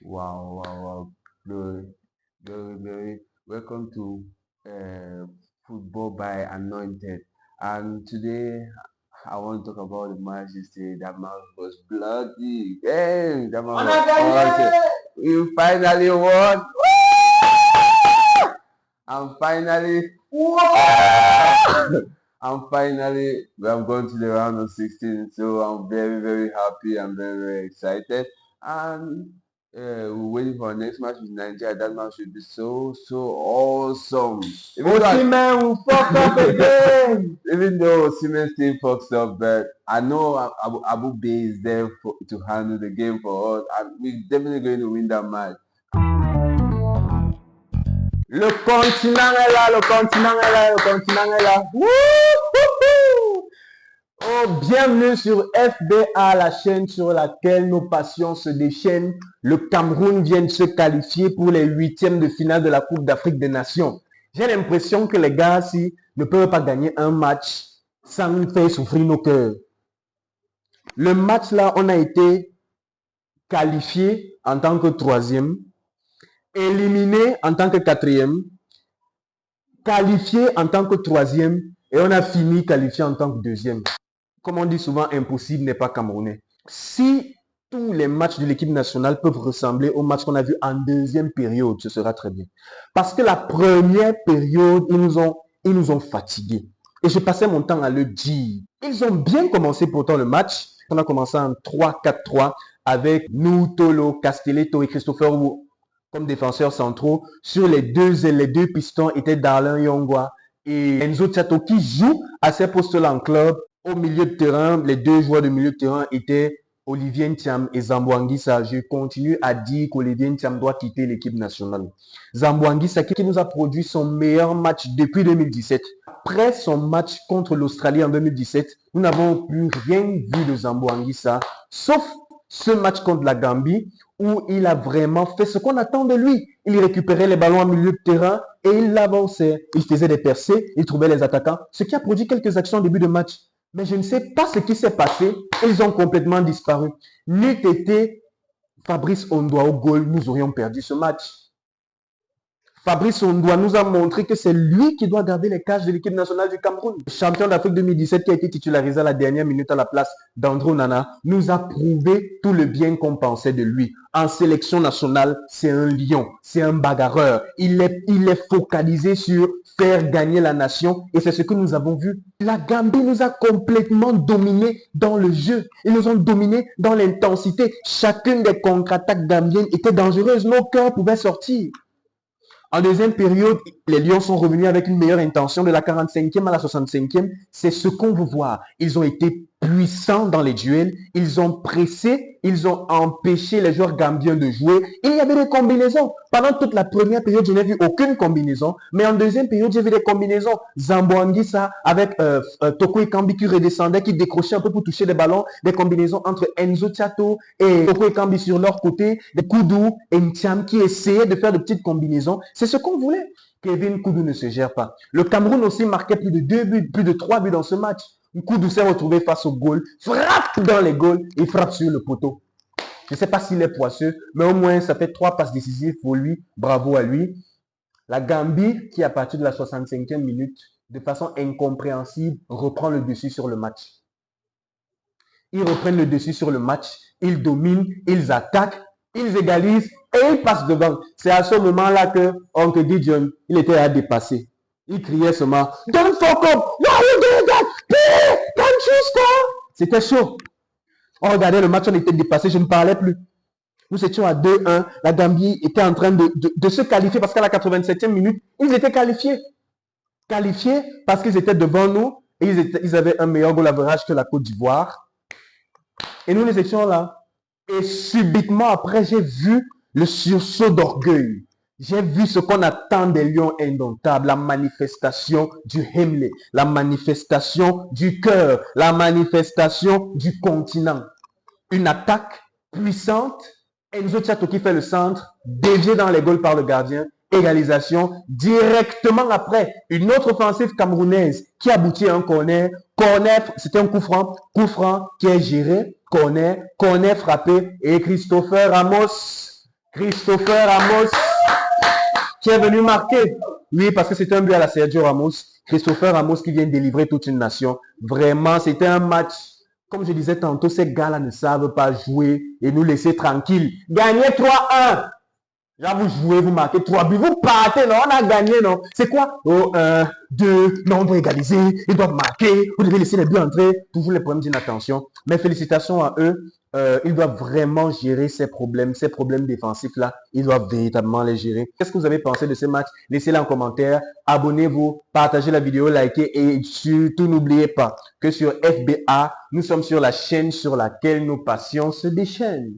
Wow, wow, wow. Glory, glory, glory. Welcome to Football by Anointed. And today I want to talk about the match yesterday. That match was bloody. Hey, that match was awesome. We finally won. And finally, and finally, we have gone to the round of 16. So I'm very, very happy. I'm very, very excited. And we're waiting for our next match with Nigeria. That match should be so, so awesome. Osimhen will fuck up again. Even though Osimhen still fucks up, but I know Abu Bay is there to handle the game for us. And we're definitely going to win that match. Le continent est là, le continent est là, le continent est là. Wouhouhou! Oh, bienvenue sur FBA, la chaîne sur laquelle nos passions se déchaînent. Le Cameroun vient de se qualifier pour les huitièmes de finale de la Coupe d'Afrique des Nations. J'ai l'impression que les gars ici ne peuvent pas gagner un match sans nous faire souffrir nos cœurs. Le match là, on a été qualifié en tant que troisième, éliminé en tant que quatrième, qualifié en tant que troisième et on a fini qualifié en tant que deuxième. Comme on dit souvent, impossible n'est pas camerounais. Si tous les matchs de l'équipe nationale peuvent ressembler aux matchs qu'on a vus en deuxième période, ce sera très bien. Parce que la première période, ils nous ont fatigués. Et je passais mon temps à le dire. Ils ont bien commencé pourtant le match. On a commencé en 3-4-3 avec nous, Tolo, Castelletto et Christopher Wu comme défenseurs centraux. Sur les deux pistons étaient Darlin Yongwa et Enzo Tchato qui jouent à ces postes-là en club. Au milieu de terrain, les deux joueurs de milieu de terrain étaient Olivier Ntiam et Zambo Anguissa. Je continue à dire qu'Olivier Ntiam doit quitter l'équipe nationale. Zambo Anguissa qui nous a produit son meilleur match depuis 2017. Après son match contre l'Australie en 2017, nous n'avons plus rien vu de Zambo Anguissa, sauf ce match contre la Gambie où il a vraiment fait ce qu'on attend de lui. Il récupérait les ballons en milieu de terrain et il l'avançait. Il faisait des percées, il trouvait les attaquants, ce qui a produit quelques actions au début de match. Mais je ne sais pas ce qui s'est passé. Ils ont complètement disparu. N'eût été Fabrice Ondoa au goal, nous aurions perdu ce match. Fabrice Ondoa nous a montré que c'est lui qui doit garder les cages de l'équipe nationale du Cameroun. Le champion d'Afrique 2017 qui a été titularisé à la dernière minute à la place d'Andro Nana nous a prouvé tout le bien qu'on pensait de lui. En sélection nationale, c'est un lion, c'est un bagarreur. Il est focalisé sur faire gagner la nation et c'est ce que nous avons vu. La Gambie nous a complètement dominés dans le jeu. Ils nous ont dominés dans l'intensité. Chacune des contre-attaques gambiennes était dangereuse. Nos cœurs pouvaient sortir. En deuxième période, les Lions sont revenus avec une meilleure intention de la 45e à la 65e. C'est ce qu'on veut voir. Ils ont été puissants dans les duels. Ils ont pressé. Ils ont empêché les joueurs gambiens de jouer. Et il y avait des combinaisons. Pendant toute la première période, je n'ai vu aucune combinaison. Mais en deuxième période, j'ai vu des combinaisons. Zambo Anguissa avec Toko Ekambi qui redescendait, qui décrochait un peu pour toucher des ballons. Des combinaisons entre Enzo Tchato et Toko Ekambi sur leur côté. Des Koudou et Ntiam qui essayaient de faire de petites combinaisons. C'est ce qu'on voulait. Kevin Koudou ne se gère pas. Le Cameroun aussi marquait plus de 2 buts, plus de 3 buts dans ce match. Koudou s'est retrouvé face au goal, frappe dans les goals et frappe sur le poteau. Je ne sais pas s'il est poisseux, mais au moins ça fait 3 passes décisives pour lui. Bravo à lui. La Gambie, qui à partir de la 65e minute, de façon incompréhensible, reprend le dessus sur le match. Ils reprennent le dessus sur le match, ils dominent, ils attaquent, ils égalisent et ils passent devant. C'est à ce moment-là que Oncle Gideon, il était à dépasser. Il criait seulement « Don't fuck up! Why are you doing that? Can't you score ?» C'était chaud. On regardait le match, on était dépassé, je ne parlais plus. Nous étions à 2-1. La Gambie était en train de se qualifier parce qu'à la 87e minute, ils étaient qualifiés. Qualifiés parce qu'ils étaient devant nous et ils avaient un meilleur goal average que la Côte d'Ivoire. Et nous, nous étions là. Et subitement après, j'ai vu le sursaut d'orgueil. J'ai vu ce qu'on attend des lions indomptables, la manifestation du Hemley, la manifestation du cœur, la manifestation du continent. Une attaque puissante, Enzo Tchato qui fait le centre, dévié dans les goals par le gardien, égalisation, directement après, une autre offensive camerounaise qui aboutit à un corner, c'était un coup franc qui est géré, corner frappé, et Christopher Christopher Ramos qui est venu marquer. Oui, parce que c'était un but à la Sergio Ramos. Christopher Ramos qui vient délivrer toute une nation. Vraiment, c'était un match. Comme je disais tantôt, ces gars-là ne savent pas jouer et nous laisser tranquilles. Gagner 3-1. Là, vous jouez, vous marquez 3 buts, vous partez, non, on a gagné, non. C'est quoi? Oh, 1, 2, non, on doit égaliser, ils doivent marquer, vous devez laisser les buts entrer. Toujours les problèmes d'inattention. Mais félicitations à eux. Ils doivent vraiment gérer ces problèmes défensifs-là. Ils doivent véritablement les gérer. Qu'est-ce que vous avez pensé de ce match? Laissez-les en commentaire. Abonnez-vous, partagez la vidéo, likez et surtout n'oubliez pas que sur FBA, nous sommes sur la chaîne sur laquelle nos passions se déchaînent.